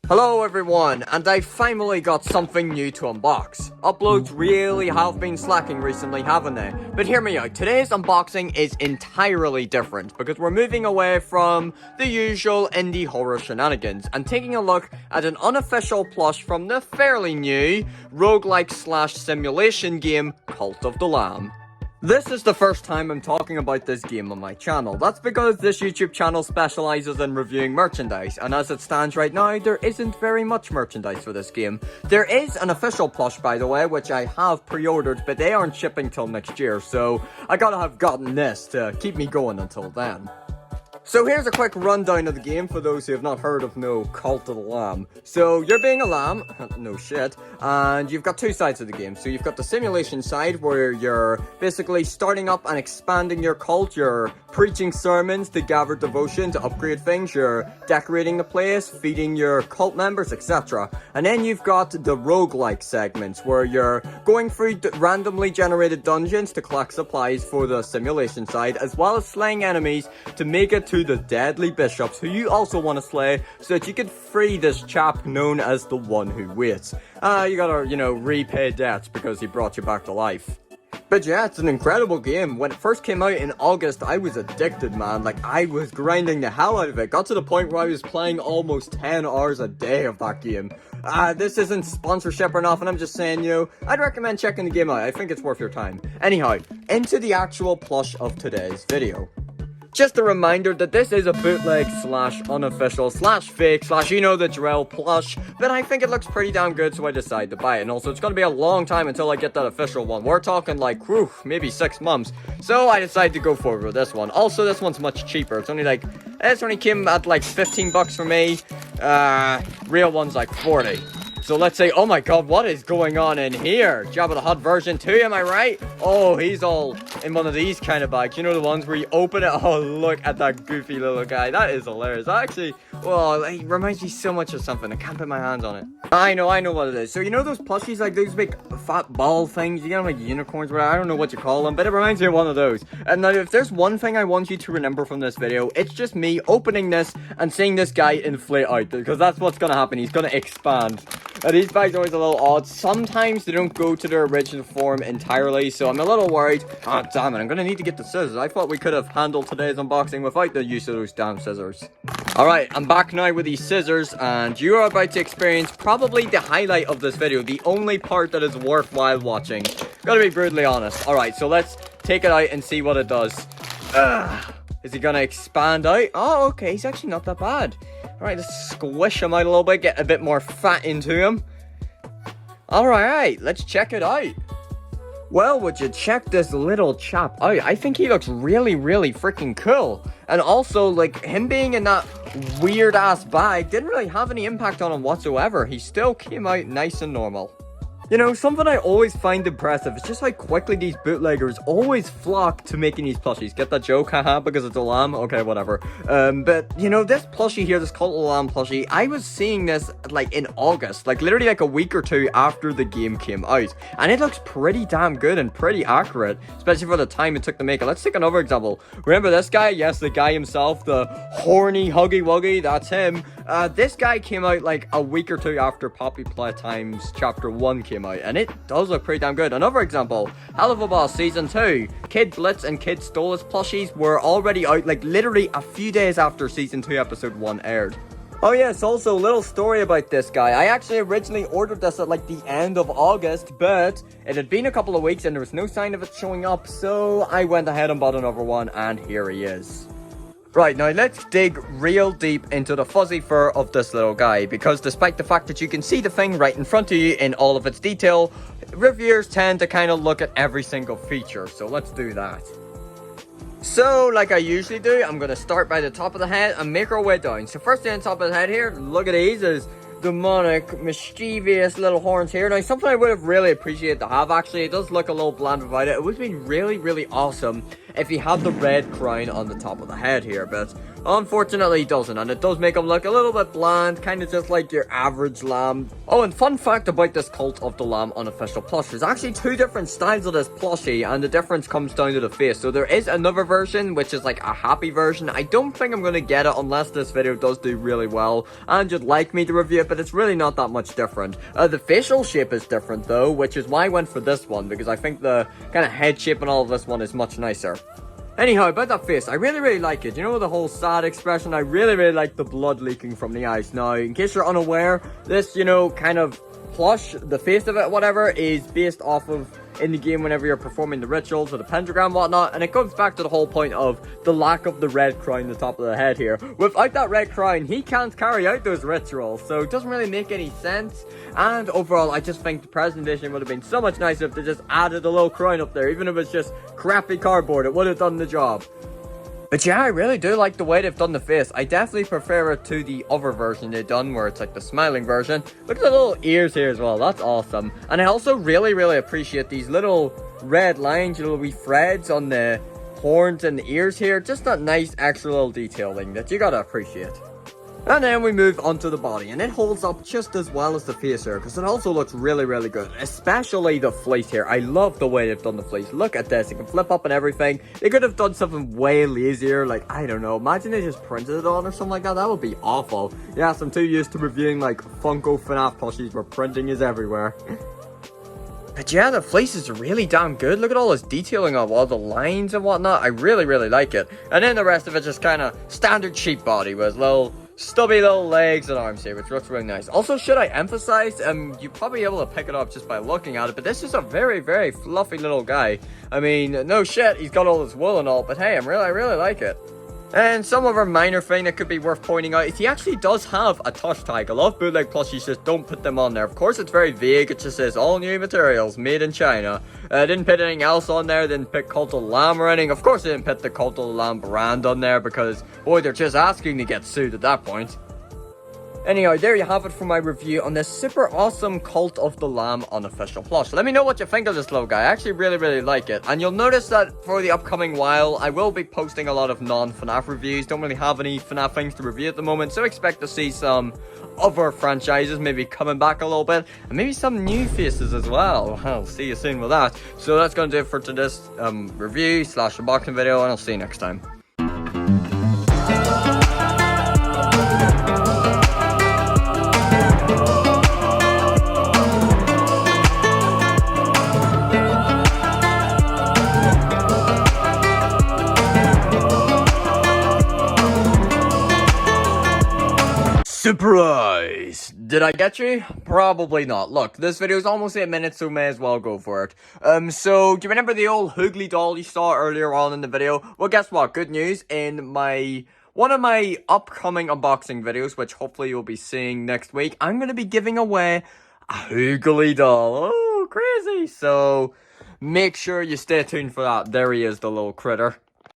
Hello everyone, and I finally got something new to unbox. Uploads really have been slacking recently, haven't they? But hear me out, today's unboxing is entirely different because we're moving away from the usual indie horror shenanigans and taking a look at an unofficial plush from the fairly new roguelike / simulation game Cult of the Lamb. This is the first time I'm talking about this game on my channel. That's because this YouTube channel specializes in reviewing merchandise, and as it stands right now, there isn't very much merchandise for this game. There is an official plush, by the way, which I have pre-ordered, but they aren't shipping till next year, so I gotta have gotten this to keep me going until then. So here's a quick rundown of the game for those who have not heard of Cult of the Lamb. So you're being a lamb, no shit, and you've got two sides of the game. So you've got the simulation side where you're basically starting up and expanding your cult, you're preaching sermons to gather devotion, to upgrade things, you're decorating the place, feeding your cult members, etc. And then you've got the roguelike segments where you're going through randomly generated dungeons to collect supplies for the simulation side, as well as slaying enemies to make it to the deadly bishops who you also want to slay so that you can free this chap known as the One Who Waits. You gotta, repay debts because he brought you back to life. But yeah, it's an incredible game. When it first came out in August, I was addicted, man. Like, I was grinding the hell out of it. Got to the point where I was playing almost 10 hours a day of that game. This isn't sponsorship or nothing, I'm just saying, I'd recommend checking the game out. I think it's worth your time. Anyhow, into the actual plush of today's video. Just a reminder that this is a bootleg / unofficial / fake / you know the drill plush, but I think it looks pretty damn good, so I decided to buy it. And also, it's gonna be a long time until I get that official one. We're talking like, maybe 6 months. So I decided to go forward with this one. Also, this one's much cheaper. It's only came at like 15 bucks for me. Real one's like 40. So let's say, oh my god, what is going on in here? Jabba the Hutt version 2, am I right? Oh, he's all in one of these kind of bags. You know the ones where you open it? Oh, look at that goofy little guy. That is hilarious. Actually, well, it reminds me so much of something. I can't put my hands on it. I know what it is. So you know those plushies, like those big fat ball things? You get them like unicorns, I don't know what you call them, but it reminds me of one of those. And now, if there's one thing I want you to remember from this video, it's just me opening this and seeing this guy inflate out, because that's what's gonna happen. He's gonna expand. These bags are always a little odd. Sometimes they don't go to their original form entirely, so I'm a little worried. Oh, damn it, I'm gonna need to get the scissors. I thought we could have handled today's unboxing without the use of those damn scissors. Alright, I'm back now with these scissors, and you are about to experience probably the highlight of this video, the only part that is worthwhile watching. Gotta be brutally honest. Alright, so let's take it out and see what it does. Is he gonna expand out? Oh, okay, he's actually not that bad. Alright, let's squish him out a little bit, get a bit more fat into him. Alright, let's check it out. Well, would you check this little chap out? I think he looks really, really freaking cool. And also, like, him being in that weird-ass bag didn't really have any impact on him whatsoever. He still came out nice and normal. Something I always find impressive is just how quickly these bootleggers always flock to making these plushies. Get that joke? Haha, because it's a lamb? Okay, whatever. But, this plushie here, this Cult of the Lamb plushie, I was seeing this, like, in August. Like, literally, like, a week or two after the game came out. And it looks pretty damn good and pretty accurate, especially for the time it took to make it. Let's take another example. Remember this guy? Yes, the guy himself, the horny Huggy Wuggy, that's him. This guy came out, like, a week or two after Poppy Playtime's Chapter 1 came out, and it does look pretty damn good. Another example, Hell of a Boss Season 2. Kid Blitz and Kid Stolas plushies were already out, like, literally a few days after Season 2 Episode 1 aired. Oh yes, also, little story about this guy. I actually originally ordered this at, like, the end of August, but it had been a couple of weeks and there was no sign of it showing up, so I went ahead and bought another one, and here he is. Right, now let's dig real deep into the fuzzy fur of this little guy, because despite the fact that you can see the thing right in front of you in all of its detail, reviewers tend to kind of look at every single feature, so let's do that. So, like I usually do, I'm going to start by the top of the head and make our way down. So first on the top of the head here, look at these, is demonic, mischievous little horns here. Now, something I would have really appreciated to have, actually, it does look a little bland without it. It would have been really, really awesome if he had the red crown on the top of the head here, but Unfortunately, he doesn't, and it does make him look a little bit bland, kind of just like your average lamb. Oh, and fun fact about this Cult of the Lamb unofficial plush, there's actually two different styles of this plushie, and the difference comes down to the face. So there is another version, which is like a happy version. I don't think I'm going to get it unless this video does do really well, and you'd like me to review it, but it's really not that much different. The facial shape is different though, which is why I went for this one, because I think the kind of head shape and all of this one is much nicer. Anyhow, about that face, I really like it. You know, the whole sad expression, I really like the blood leaking from the eyes. Now, in case you're unaware, this, you know, kind of plush, the face of it, whatever, is based off of in the game whenever you're performing the rituals or the pentagram, whatnot, and it goes back to the whole point of the lack of the red crown on the top of the head here. Without that red crown, he can't carry out those rituals, so it doesn't really make any sense. And overall, I just think the presentation would have been so much nicer if they just added a little crown up there, even if it's just crappy cardboard. It would have done the job. But yeah, I really do like the way they've done the face. I definitely prefer it to the other version they've done, where it's like the smiling version. Look at the little ears here as well, that's awesome. And I also really appreciate these little red lines, you know, wee threads on the horns and the ears here. Just that nice extra little detailing that you gotta appreciate. And then we move on to the body, and it holds up just as well as the face here, because it also looks really good, especially the fleece here. I love the way they've done the fleece. Look at this, it can flip up and everything. They could have done something way lazier, like, I don't know, imagine they just printed it on or something like that. That would be awful. Yes, I'm too used to reviewing like Funko FNAF plushies where printing is everywhere. But yeah, the fleece is really damn good. Look at all this detailing of all the lines and whatnot. I really like it. And then the rest of it just kind of standard cheap body with little stubby little legs and arms here, which looks really nice. Also, should I emphasize, you'll probably be able to pick it up just by looking at it, but this is a very fluffy little guy. I mean, no shit, he's got all this wool and all, but hey, I really like it. And some other minor thing that could be worth pointing out is he actually does have a touch tag. A lot of bootleg plushies just don't put them on there. Of course, it's very vague. It just says all new materials made in China. Didn't put anything else on there. Didn't put Cult of the Lamb or anything. Of course, they didn't put the Cult of the Lamb brand on there because, boy, they're just asking to get sued at that point. Anyhow, there you have it for my review on this super awesome Cult of the Lamb unofficial plush. Let me know what you think of this little guy. I actually really like it. And you'll notice that for the upcoming while, I will be posting a lot of non-FNAF reviews. Don't really have any FNAF things to review at the moment, so expect to see some other franchises maybe coming back a little bit, and maybe some new faces as well. I'll see you soon with that. So that's going to do it for today's review / unboxing video, and I'll see you next time. Surprise! Did I get you? Probably not. Look, this video is almost 8 minutes, so may as well go for it. So, do you remember the old Hoogly doll you saw earlier on in the video? Well, guess what? Good news. In one of my upcoming unboxing videos, which hopefully you'll be seeing next week, I'm going to be giving away a Hoogly doll. Oh, crazy! So, make sure you stay tuned for that. There he is, the little critter.